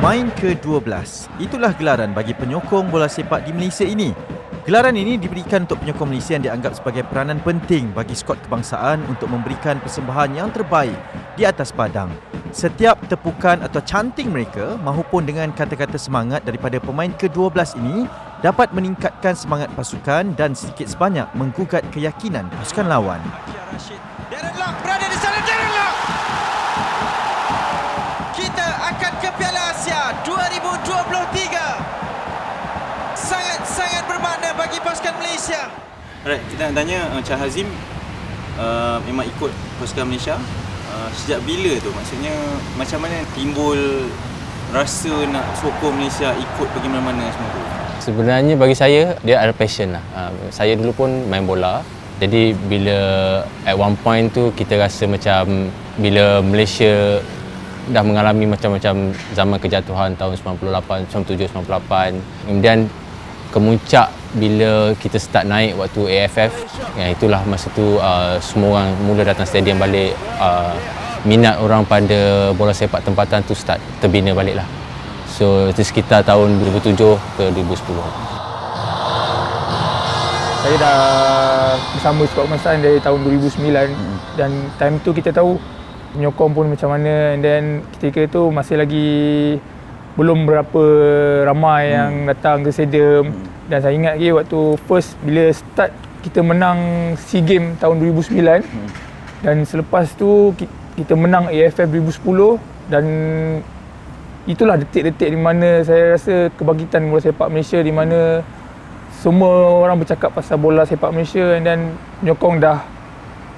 Pemain ke-12. Itulah gelaran bagi penyokong bola sepak di Malaysia ini. Gelaran ini diberikan untuk penyokong Malaysia yang dianggap sebagai peranan penting bagi skuad kebangsaan untuk memberikan persembahan yang terbaik di atas padang. Setiap tepukan atau canting mereka mahupun dengan kata-kata semangat daripada pemain ke-12 ini dapat meningkatkan semangat pasukan dan sedikit sebanyak menggugat keyakinan pasukan lawan. Darren Lock berada di sana. Darren Lock! Kita akan ke Piala Asia 2023. Sangat-sangat bermakna bagi pasukan Malaysia. Alright, kita nak tanya Encik Hazim memang ikut pasukan Malaysia. Sejak bila tu? Maksudnya macam mana timbul rasa nak sokong Malaysia ikut pergi mana-mana semua tu? Sebenarnya bagi saya, dia ada passion lah. Saya dulu pun main bola. Jadi bila at one point tu kita rasa macam bila Malaysia dah mengalami macam-macam zaman kejatuhan tahun 98, 97, 98. Kemudian kemuncak bila kita start naik waktu AFF. Itulah masa tu semua orang mula datang stadium balik. Minat orang pada bola sepak tempatan tu start terbina balik lah. So itu sekitar tahun 2007 ke 2010. Saya dah bersama skuad kebangsaan dari tahun 2009 dan time tu kita tahu penyokong pun macam mana, and then ketika tu masih lagi belum berapa ramai yang datang ke stadium. Dan saya ingat lagi waktu first bila start kita menang SEA Games tahun 2009 dan selepas tu kita menang AFF 2010 dan itulah detik-detik di mana saya rasa kebangkitan bola sepak Malaysia, di mana semua orang bercakap pasal bola sepak Malaysia, and then penyokong dah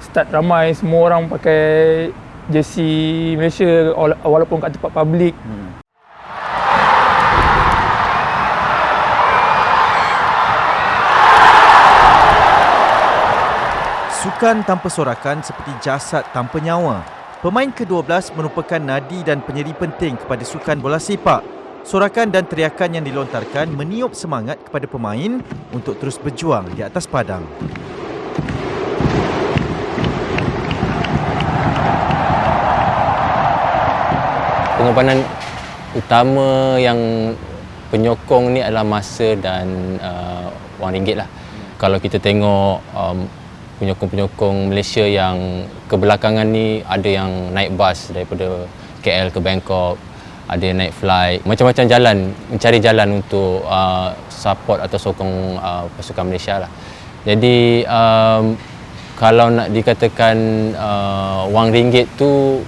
start ramai, semua orang pakai jersey Malaysia walaupun kat tempat public. Sukan tanpa sorakan seperti jasad tanpa nyawa. Pemain ke-12 merupakan nadi dan penyeri penting kepada sukan bola sepak. Sorakan dan teriakan yang dilontarkan meniup semangat kepada pemain untuk terus berjuang di atas padang. Pengorbanan utama yang penyokong ni adalah masa dan wang ringgit lah. Kalau kita tengok penyokong-penyokong Malaysia yang kebelakangan ni, ada yang naik bas daripada KL ke Bangkok, ada yang naik flight, macam-macam jalan, mencari jalan untuk support atau sokong pasukan Malaysia lah. Jadi kalau nak dikatakan wang ringgit tu,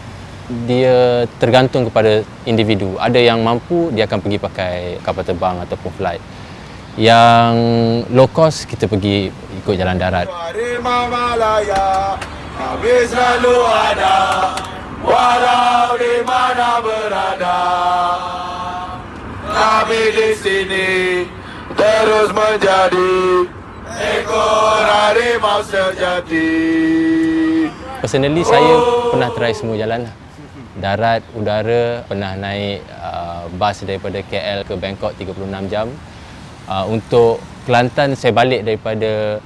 dia tergantung kepada individu. Ada yang mampu, dia akan pergi pakai kapal terbang ataupun flight. Yang low cost, kita pergi ikut jalan darat. Harimau Malaya, kami selalu ada, walau di mana berada. Kami di sini terus menjadi ekor harimau sejati. Personally, saya pernah try semua jalan lah. Darat, udara, pernah naik bas daripada KL ke Bangkok 36 jam. Untuk Kelantan, saya balik daripada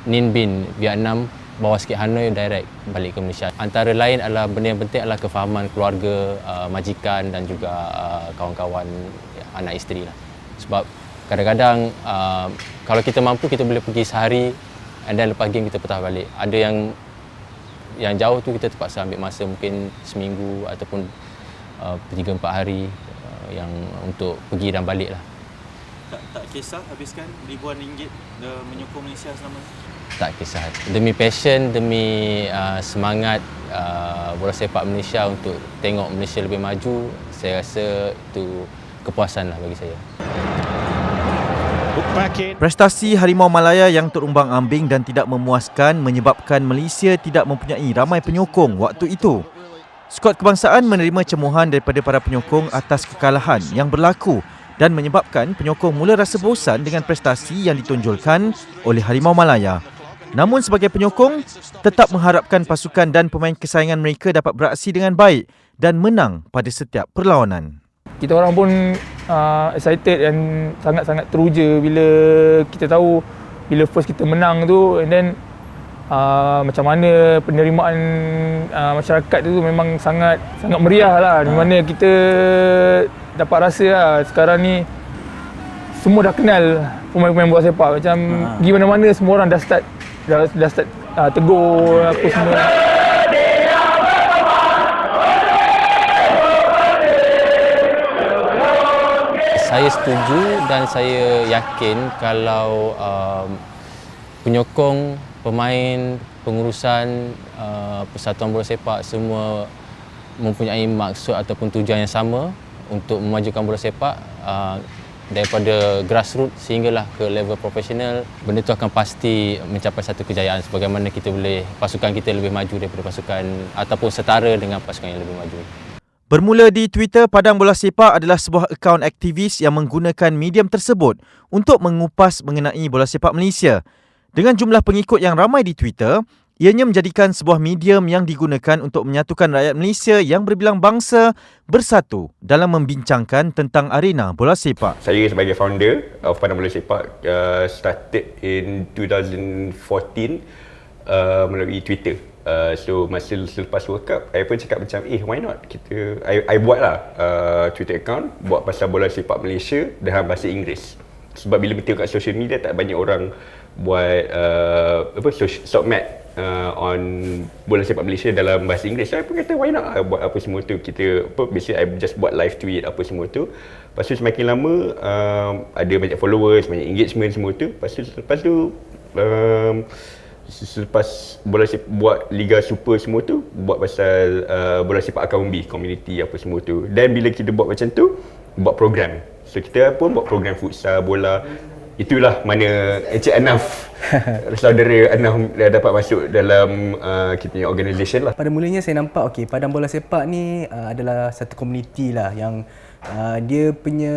Ninh Binh, Vietnam, bawa sikit Hanoi, direct balik ke Malaysia. Antara lain adalah benda yang penting adalah kefahaman keluarga, majikan dan juga kawan-kawan, anak isteri lah. Sebab kadang-kadang kalau kita mampu, kita boleh pergi sehari and then lepas game kita patah balik. Ada yang jauh tu kita terpaksa ambil masa mungkin seminggu ataupun 3-4 hari yang untuk pergi dan balik lah. Tak kisah habiskan ribuan ringgit menyokong Malaysia selama ni? Tak kisah. Demi passion, demi semangat bola sepak Malaysia untuk tengok Malaysia lebih maju, saya rasa itu kepuasan lah bagi saya. Prestasi Harimau Malaya yang terumbang-ambing dan tidak memuaskan menyebabkan Malaysia tidak mempunyai ramai penyokong waktu itu. Skuad kebangsaan menerima cemuhan daripada para penyokong atas kekalahan yang berlaku dan menyebabkan penyokong mula rasa bosan dengan prestasi yang ditonjolkan oleh Harimau Malaya. Namun sebagai penyokong, tetap mengharapkan pasukan dan pemain kesayangan mereka dapat beraksi dengan baik dan menang pada setiap perlawanan. Kita orang pun excited dan sangat-sangat teruja bila kita tahu bila first kita menang tu, and then macam mana penerimaan masyarakat tu memang sangat meriah lah. Di mana kita dapat rasa lah sekarang ni semua dah kenal pemain-pemain bola sepak. Macam pergi mana-mana semua orang dah start tegur apa semua. Saya setuju dan saya yakin kalau penyokong, pemain, pengurusan Persatuan Bola Sepak semua mempunyai maksud ataupun tujuan yang sama untuk memajukan bola sepak daripada grassroots sehinggalah ke level profesional. Benda tu akan pasti mencapai satu kejayaan sebagaimana pasukan kita lebih maju daripada pasukan ataupun setara dengan pasukan yang lebih maju. Bermula di Twitter, Padang Bola Sepak adalah sebuah akaun aktivis yang menggunakan medium tersebut untuk mengupas mengenai bola sepak Malaysia. Dengan jumlah pengikut yang ramai di Twitter, ianya menjadikan sebuah medium yang digunakan untuk menyatukan rakyat Malaysia yang berbilang bangsa bersatu dalam membincangkan tentang arena bola sepak. Saya sebagai founder of Padang Bola Sepak started in 2014 melalui Twitter. So masa selepas World Cup, saya pun cakap macam why not I buat lah Twitter account buat pasal bola sepak Malaysia dalam bahasa Inggeris. Sebab bila kita tengok kat social media tak banyak orang buat sokmat on bola sepak Malaysia dalam bahasa Inggeris. So, saya pun kata why not buat apa semua tu. Basically I just buat live tweet apa semua tu. Lepas tu semakin lama ada banyak followers, banyak engagement semua tu. Lepas tu selepas buat Liga Super semua tu, buat pasal bola sepak Akaumbi, community apa semua tu. Dan bila kita buat macam tu, buat program. So kita pun buat program futsal, bola. Itulah mana Encik Anaf, saudara Anaf dah dapat masuk dalam kita punya organisation lah. Pada mulanya saya nampak Padang Bola Sepak ni adalah satu komuniti lah yang dia punya,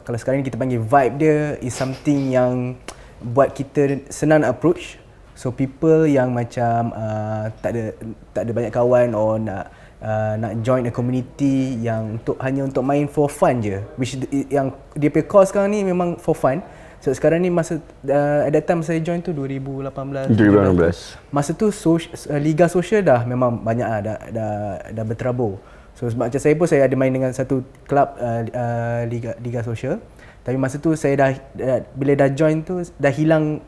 kalau sekarang ni kita panggil vibe dia is something yang buat kita senang approach. So people yang macam tak ada banyak kawan or nak join a community yang hanya untuk main for fun je, which yang dia punya cause sekarang ni memang for fun. So sekarang ni masa at that time saya join tu 2018. Masa tu liga sosial dah memang banyak dah berterabur. So sebab macam saya ada main dengan satu klub liga sosial. Tapi masa tu saya bila dah join tu dah hilang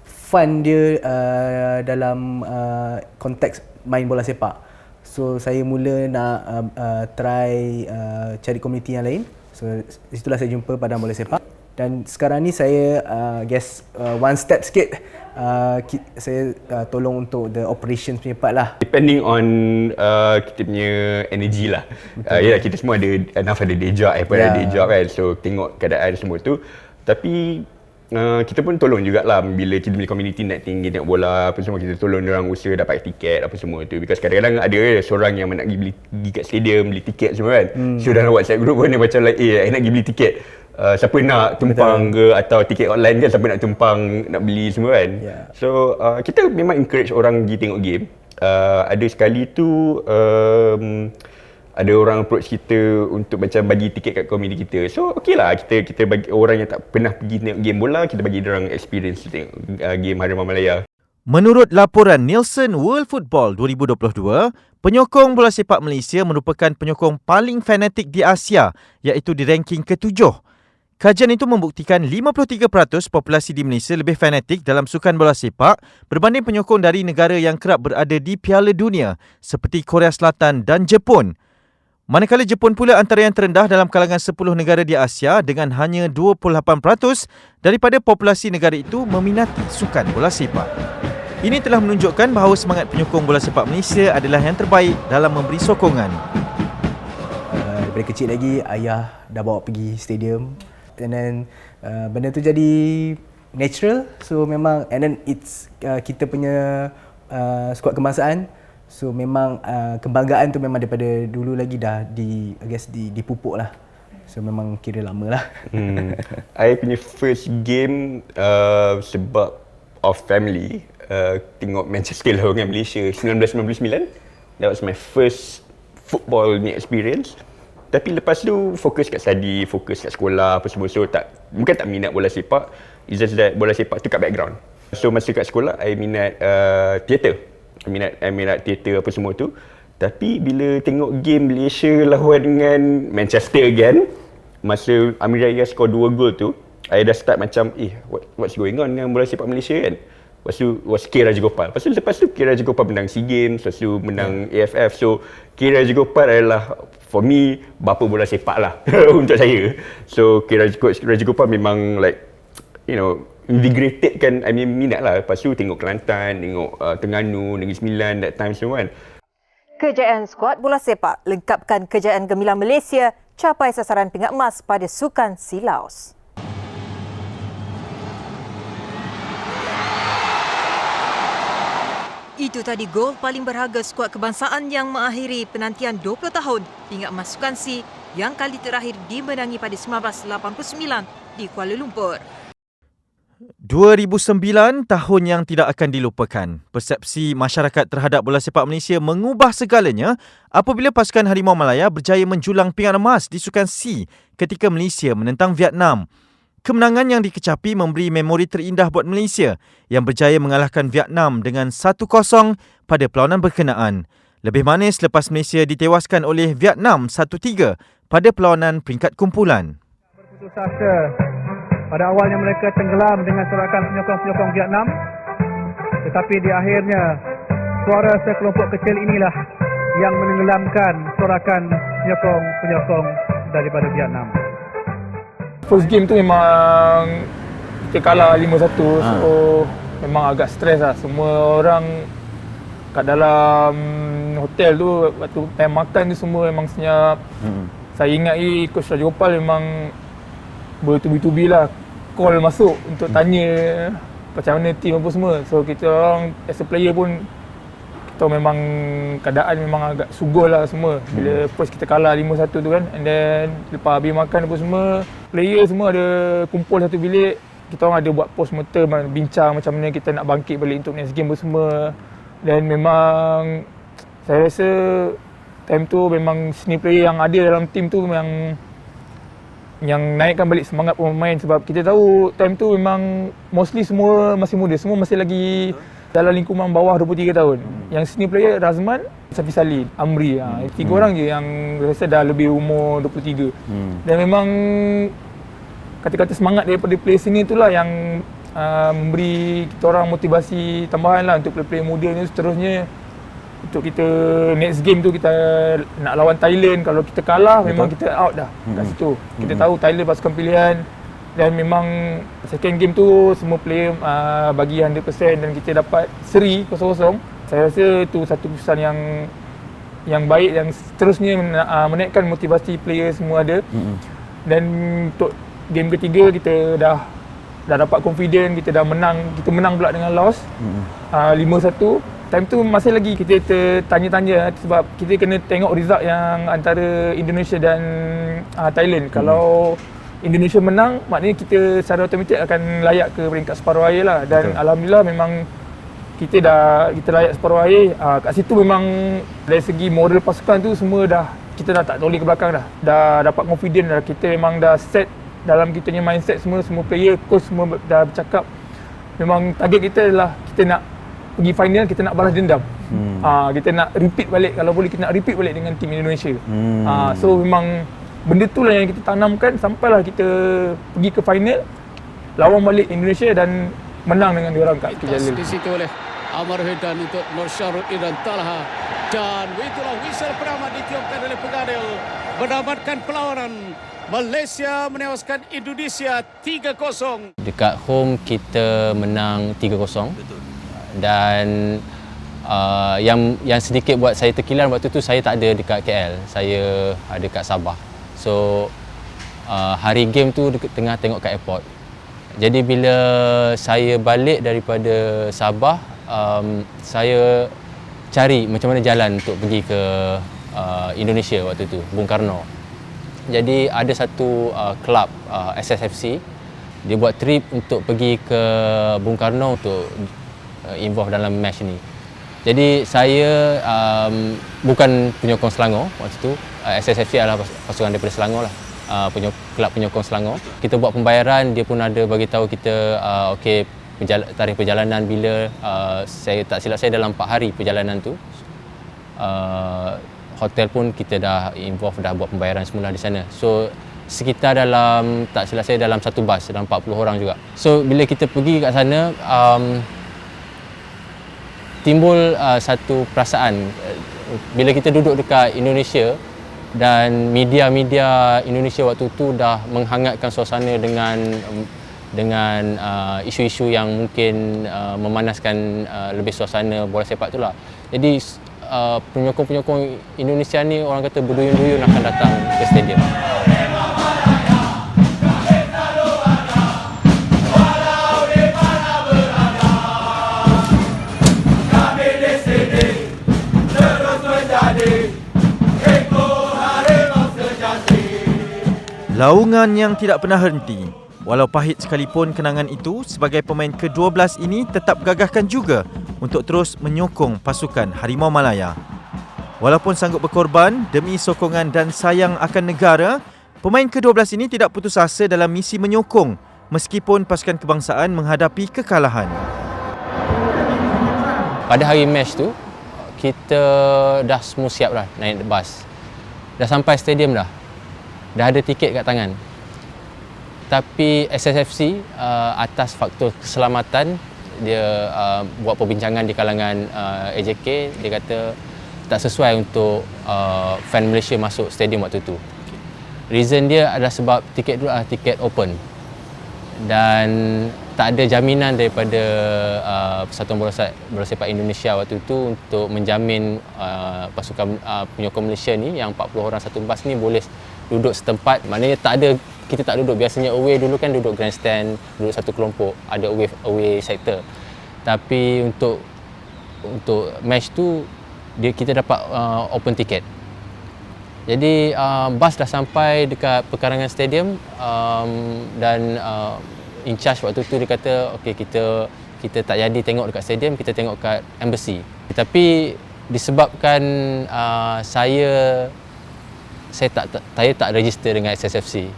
fun dia dalam konteks main bola sepak. So saya mula nak try cari komuniti yang lain. So itulah saya jumpa Padang Bola Sepak. Dan sekarang ni saya one step sikit saya tolong untuk the operations punya part lah. Depending on kita punya energy lah. Ya, kita semua ada day job, ada day job kan. So tengok keadaan semua tu. Tapi kita pun tolong jugalah bila kita punya community nak tinggi tengok bola apa semua, kita tolong orang usaha dapat tiket apa semua tu. Because kadang-kadang ada seorang yang nak pergi kat stadium beli tiket semua kan. So dalam WhatsApp group pun dia macam like I nak pergi beli tiket. Siapa nak tumpang ke atau tiket online kan, siapa nak tumpang nak beli semua kan. So kita memang encourage orang pergi tengok game. Ada sekali tu ada orang approach kita untuk macam bagi tiket kat community kita. So okey lah, kita bagi orang yang tak pernah pergi tengok game bola, kita bagi dia orang experience tengok game Harimau Malaya. Menurut laporan Nielsen World Football 2022, penyokong bola sepak Malaysia merupakan penyokong paling fanatik di Asia, iaitu di ranking ke-7. Kajian itu membuktikan 53% populasi di Malaysia lebih fanatik dalam sukan bola sepak berbanding penyokong dari negara yang kerap berada di Piala Dunia seperti Korea Selatan dan Jepun. Manakala Jepun pula antara yang terendah dalam kalangan 10 negara di Asia dengan hanya 28% daripada populasi negara itu meminati sukan bola sepak. Ini telah menunjukkan bahawa semangat penyokong bola sepak Malaysia adalah yang terbaik dalam memberi sokongan. Daripada kecil lagi ayah dah bawa pergi stadium, and then benda tu jadi natural. So memang, and then it's kita punya skuad kebangsaan. So memang kebanggaan tu memang daripada dulu lagi dah dipupuk lah. So memang kira lama lah. I punya first game sebab of family, tengok Manchester lawan Malaysia 1999. That was my first football ni experience. Tapi lepas tu fokus kat study, fokus kat sekolah apa semua. So bukan tak minat bola sepak. It's just that bola sepak tu kat background. So masa kat sekolah, I minat teater. I minat teater apa semua tu. Tapi bila tengok game Malaysia lawan dengan Manchester again, masa Amir Raya skor 2 gol tu, I dah start macam, what's going on dengan bola sepak Malaysia kan? Lepas tu was K. Rajagopal. Lepas tu K. Rajagopal menang SEA Games, lepas tu menang AFF. So K. Rajagopal adalah for me bapa bola sepak lah untuk saya. So K. Rajagopal memang like, you know, invigorated kan, minat lah. Lepas tu tengok Kelantan, tengok Terengganu, Negeri Sembilan that time semua kan. Kejayaan skuad bola sepak lengkapkan kejayaan gemilang Malaysia capai sasaran pingat emas pada Sukan SEA Laos. Itu tadi gol paling berharga skuad kebangsaan yang mengakhiri penantian 20 tahun pingat emas Sukan SEA yang kali terakhir dimenangi pada 1989 di Kuala Lumpur. 2009 tahun yang tidak akan dilupakan. Persepsi masyarakat terhadap bola sepak Malaysia mengubah segalanya apabila pasukan Harimau Malaya berjaya menjulang pinggan emas di Sukan SEA ketika Malaysia menentang Vietnam. Kemenangan yang dikecapi memberi memori terindah buat Malaysia yang berjaya mengalahkan Vietnam dengan 1-0 pada perlawanan berkenaan. Lebih manis lepas Malaysia ditewaskan oleh Vietnam 1-3 pada perlawanan peringkat kumpulan. Berputus asa. Pada awalnya mereka tenggelam dengan sorakan penyokong-penyokong Vietnam. Tetapi di akhirnya, suara sekelompok kecil inilah yang menenggelamkan sorakan penyokong-penyokong daripada Vietnam. First game tu memang kita kalah 5-1. So memang agak stres lah. Semua orang kat dalam hotel tu, waktu time makan tu semua memang senyap. Saya ingat Coach Rajagopal memang bertubi-tubi lah call masuk untuk tanya macam mana team apa semua. So kita orang as a player pun kita memang keadaan memang agak sugul lah semua bila first kita kalah 5-1 tu kan. And then lepas habis makan apa semua, player semua ada kumpul satu bilik. Kita orang ada buat post mortem, bincang macam mana kita nak bangkit balik untuk next game apa semua. Dan memang saya rasa time tu memang senior player yang ada dalam team tu yang naikkan balik semangat pemain, sebab kita tahu time tu memang mostly semua masih muda, semua masih lagi dalam lingkungan bawah 23 tahun. Yang senior player Razman, Safi Salih, Amri, tiga orang je yang rasa dah lebih umur 23. Dan memang kata-kata semangat daripada player sini itulah yang memberi kita orang motivasi tambahan lah untuk player-player muda ni seterusnya. Untuk kita next game tu kita nak lawan Thailand, kalau kita kalah memang kita out dah kat situ. Kita tahu Thailand pasukan pilihan dan memang second game tu semua player bagi 100% dan kita dapat seri 0-0. Saya rasa tu satu keputusan yang baik yang seterusnya menaikkan motivasi player semua ada. Dan untuk game ketiga kita dah dapat confident, kita dah menang, kita menang pula dengan Laos 5-1. Time tu masih lagi kita tertanya-tanya sebab kita kena tengok result yang antara Indonesia dan Thailand. Kalau Indonesia menang, maknanya kita secara automatik akan layak ke peringkat separuh akhir lah. Dan alhamdulillah memang kita layak separuh akhir. Kat situ memang dari segi moral pasukan tu semua kita dah tak toleh ke belakang dah. Dah dapat confident dah. Kita memang dah set dalam kita punya mindset semua player, coach semua dah bercakap. Memang target kita adalah kita nak pergi final, kita nak balas dendam. Kita nak repeat balik, kalau boleh kita nak repeat balik dengan tim Indonesia. So memang benda tu lah yang kita tanamkan sampailah kita pergi ke final, lawan balik Indonesia dan menang dengan diorang kat Jalil. Di situ oleh Amar Hedan untuk Nur Syarul Iran Talha, dan itulah whistle pertama ditiupkan oleh Pegadil menamatkan perlawanan. Malaysia menewaskan Indonesia 3-0. Dekat home kita menang 3-0. Betul. Dan yang sedikit buat saya terkilan waktu tu, saya tak ada dekat KL, saya ada kat Sabah. So hari game tu tengah tengok kat airport. Jadi bila saya balik daripada Sabah, saya cari macam mana jalan untuk pergi ke Indonesia waktu tu, Bung Karno. Jadi ada satu klub SSFC, dia buat trip untuk pergi ke Bung Karno untuk involve dalam match ni. Jadi saya bukan penyokong Selangor waktu tu. SSFC adalah pasukan daripada Selangor lah, kelab penyokong Selangor. Kita buat pembayaran, dia pun ada bagi tahu kita okey, tarikh perjalanan bila saya tak silap saya dalam 4 hari perjalanan tu. Hotel pun kita dah involve, dah buat pembayaran semula di sana. So sekitar dalam, tak silap saya dalam satu bas, dalam 40 orang juga. So bila kita pergi kat sana, timbul satu perasaan bila kita duduk dekat Indonesia dan media-media Indonesia waktu tu dah menghangatkan suasana dengan isu-isu yang mungkin memanaskan lebih suasana bola sepak tu lah. Jadi penyokong-penyokong Indonesia ni orang kata berduyun-duyun akan datang ke stadium. Laungan yang tidak pernah henti. Walau pahit sekalipun kenangan itu, sebagai pemain ke-12 ini tetap gagahkan juga untuk terus menyokong pasukan Harimau Malaya. Walaupun sanggup berkorban demi sokongan dan sayang akan negara, pemain ke-12 ini tidak putus asa dalam misi menyokong meskipun pasukan kebangsaan menghadapi kekalahan. Pada hari match tu, kita dah semua siap dah naik bas. Dah sampai stadium dah. Dah ada tiket kat tangan. Tapi SSFC atas faktor keselamatan, dia buat perbincangan di kalangan AJK. Dia kata tak sesuai untuk fan Malaysia masuk stadium waktu tu. Reason dia adalah sebab tiket tu adalah tiket open dan tak ada jaminan daripada Persatuan Bola Sepak Indonesia waktu tu untuk menjamin pasukan penyokong Malaysia ni yang 40 orang satu bas ni boleh duduk setempat. Maknanya kita tak duduk, biasanya away dulu kan duduk grandstand, duduk satu kelompok, ada away sector. Tapi untuk match tu kita dapat open ticket. Jadi bas dah sampai dekat perkarangan stadium dan in charge waktu tu dia kata okey, kita tak jadi tengok dekat stadium, kita tengok kat embassy. Tapi disebabkan saya tak register dengan SSFC.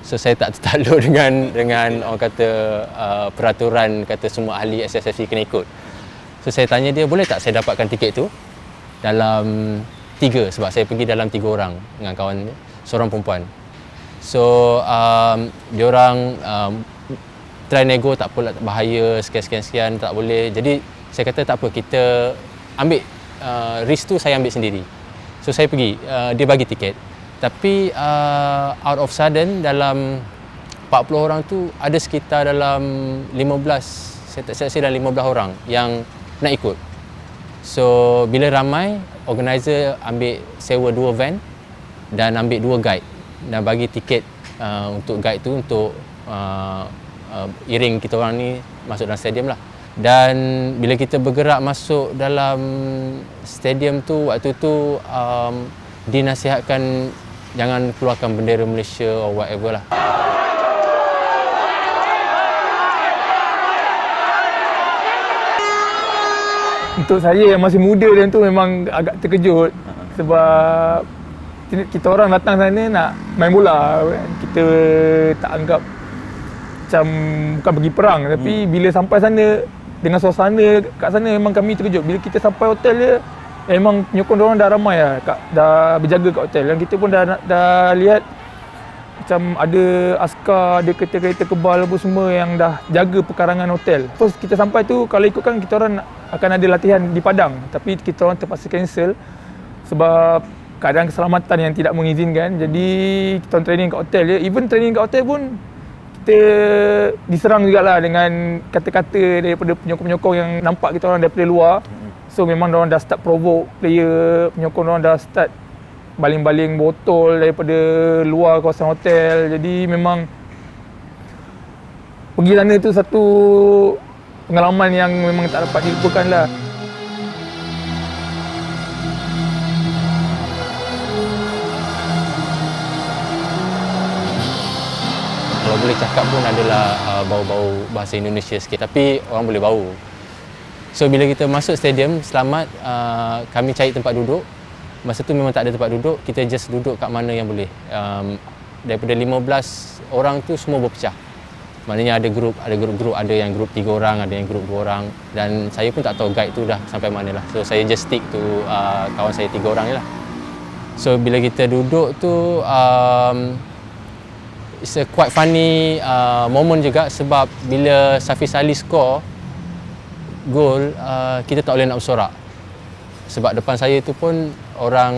So saya tak tertakluk dengan orang kata peraturan kata semua ahli SSFC kena ikut. So saya tanya dia, boleh tak saya dapatkan tiket tu dalam 3, sebab saya pergi dalam 3 orang dengan kawan dia, seorang perempuan. So diorang try nego, tak apalah, bahaya, sekian tak boleh. Jadi saya kata tak apa, kita ambil risk tu, saya ambil sendiri. So saya pergi, dia bagi tiket. Tapi out of sudden dalam 40 orang tu ada sekitar dalam 15, saya tak silap dalam 15 orang yang nak ikut. So bila ramai, organizer ambil sewa 2 van dan ambil 2 guide dan bagi tiket untuk guide tu untuk iring kita orang ni masuk dalam stadium lah. Dan bila kita bergerak masuk dalam stadium tu, waktu tu dinasihatkan jangan keluarkan bendera Malaysia or whatever lah. Untuk saya yang masih muda dan tu memang agak terkejut sebab kita orang datang sana nak main bola. Kita tak anggap macam bukan pergi perang, tapi bila sampai sana dengan suasana kat sana memang kami terkejut. Bila kita sampai hotel dia, memang penyokong diorang dah ramai lah, dah berjaga kat hotel. Dan kita pun dah lihat macam ada askar, ada kereta-kereta kebal apa semua yang dah jaga perkarangan hotel. Terus kita sampai tu, kalau ikutkan kita orang akan ada latihan di Padang, tapi kita orang terpaksa cancel sebab keadaan keselamatan yang tidak mengizinkan. Jadi kita orang training kat hotel je. Even training kat hotel pun kita diserang jugalah dengan kata-kata daripada penyokong-penyokong yang nampak kita orang daripada luar. So memang diorang dah start provoke player, penyokong diorang dah start baling-baling botol daripada luar kawasan hotel. Jadi memang pergi sana tu satu pengalaman yang memang tak dapat dilupakan lah. Kalau boleh cakap pun adalah bau-bau bahasa Indonesia sikit, tapi orang boleh bau. So bila kita masuk stadium, selamat, kami cari tempat duduk. Masa tu memang tak ada tempat duduk, kita just duduk kat mana yang boleh. Daripada 15 orang tu semua berpecah. Maknanya ada grup, ada yang grup 3 orang, ada yang grup 2 orang, dan saya pun tak tahu guide tu dah sampai mana lah. So saya just stick to kawan saya 3 orang je lah. So bila kita duduk tu it's a quite funny moment juga, sebab bila Safiz Ali score gol, kita tak boleh nak bersorak. Sebab depan saya tu pun orang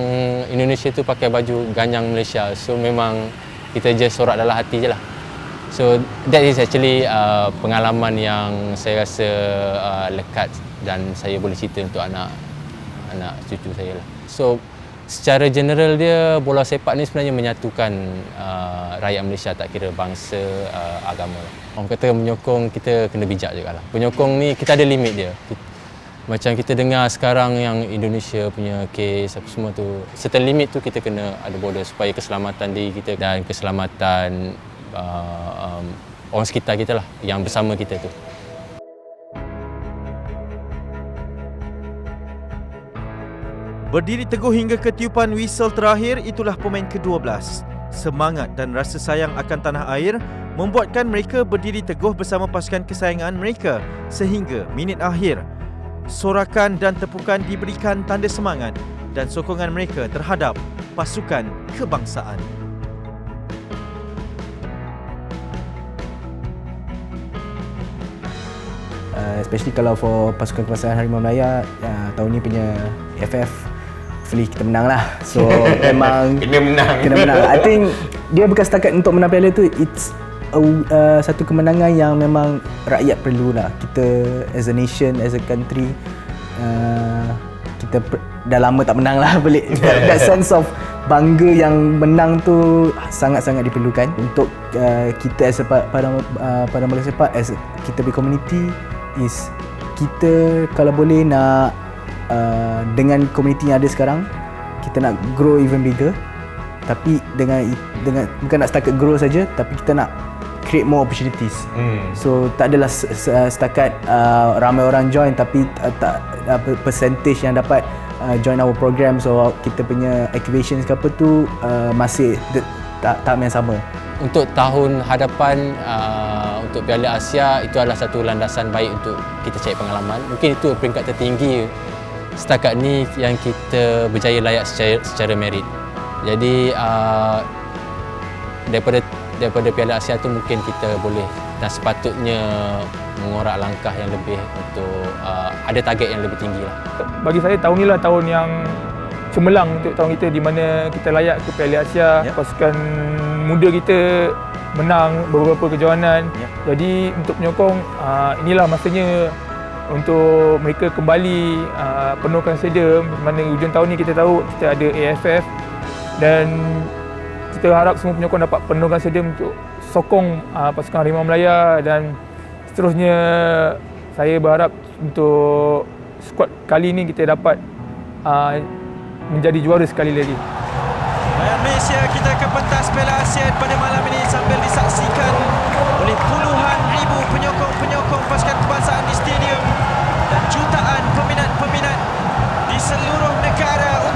Indonesia tu pakai baju ganyang Malaysia. So memang kita just sorak dalam hati je lah. So that is actually pengalaman yang saya rasa lekat dan saya boleh cerita untuk anak cucu saya lah. So secara general dia, bola sepak ni sebenarnya menyatukan rakyat Malaysia, tak kira bangsa, agama. Orang kata menyokong, kita kena bijak juga lah. Penyokong ni kita ada limit dia. Macam kita dengar sekarang yang Indonesia punya kes apa semua tu, certain limit tu kita kena ada border supaya keselamatan diri kita dan keselamatan orang sekitar kita lah, yang bersama kita tu. Berdiri teguh hingga ketiupan whistle terakhir, itulah pemain ke-12. Semangat dan rasa sayang akan tanah air membuatkan mereka berdiri teguh bersama pasukan kesayangan mereka sehingga minit akhir. Sorakan dan tepukan diberikan tanda semangat dan sokongan mereka terhadap pasukan kebangsaan. Especially kalau for pasukan kebangsaan Harimau Melaya, tahun ni punya AFF, hopefully kita menang lah. So memang kena menang. I think dia bukan setakat untuk menang piala tu, it's satu kemenangan yang memang rakyat perlu lah. Kita as a nation, as a country, kita dah lama tak menang lah balik. That sense of bangga yang menang tu sangat-sangat diperlukan untuk kita as a pada bola sepak, as kita punya community, is kita kalau boleh nak dengan community yang ada sekarang, kita nak grow even bigger. Tapi dengan bukan nak setakat grow saja, tapi kita nak create more opportunities. So tak adalah setakat ramai orang join, tapi tak percentage yang dapat join our program, so kita punya activations ke apa tu masih tahap yang sama. Untuk tahun hadapan, untuk Piala Asia, itu adalah satu landasan baik untuk kita cari pengalaman. Mungkin itu peringkat tertinggi setakat ni yang kita berjaya layak secara merit. Jadi daripada Piala Asia tu mungkin kita boleh dan sepatutnya mengorak langkah yang lebih untuk ada target yang lebih tinggi lah. Bagi saya tahun ni lah tahun yang cemerlang untuk tahun kita, di mana kita layak ke Piala Asia. Pasukan muda kita menang beberapa kejohanan. Jadi untuk penyokong, inilah masanya untuk mereka kembali penuhkan stadium, di mana hujung tahun ni kita tahu kita ada AFF, dan kita harap semua penyokong dapat penuhkan stadium untuk sokong pasukan Harimau Melaya. Dan seterusnya saya berharap untuk skuad kali ini kita dapat menjadi juara sekali lagi. Bayern Malaysia kita ke pentas Piala Asia pada malam ini sambil disaksikan oleh puluhan ribu penyokong-penyokong pasukan kebangsaan di stadium dan jutaan peminat-peminat di seluruh negara